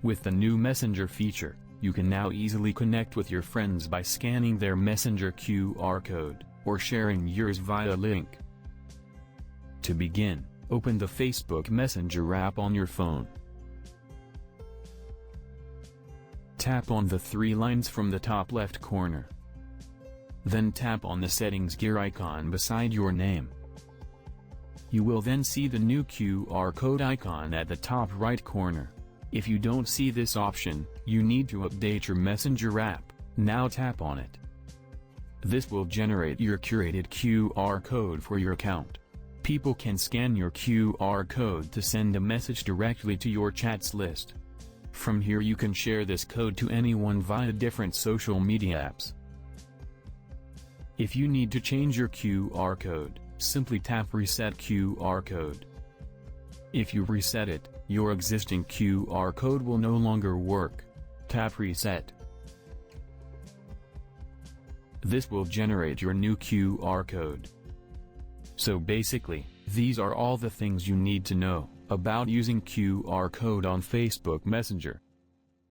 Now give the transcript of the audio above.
With the new Messenger feature, you can now easily connect with your friends by scanning their Messenger QR code, or sharing yours via link. To begin, open the Facebook Messenger app on your phone. Tap on the three lines from the top left corner. Then tap on the settings gear icon beside your name. You will then see the new QR code icon at the top right corner. If you don't see this option, you need to update your Messenger app. Now tap on it. This will generate your curated QR code for your account. People can scan your QR code to send a message directly to your chats list. From here you can share this code to anyone via different social media apps. If you need to change your QR code, simply tap Reset QR code. If you reset it, your existing QR code will no longer work. Tap Reset. This will generate your new QR code. So basically, these are all the things you need to know about using QR code on Facebook Messenger.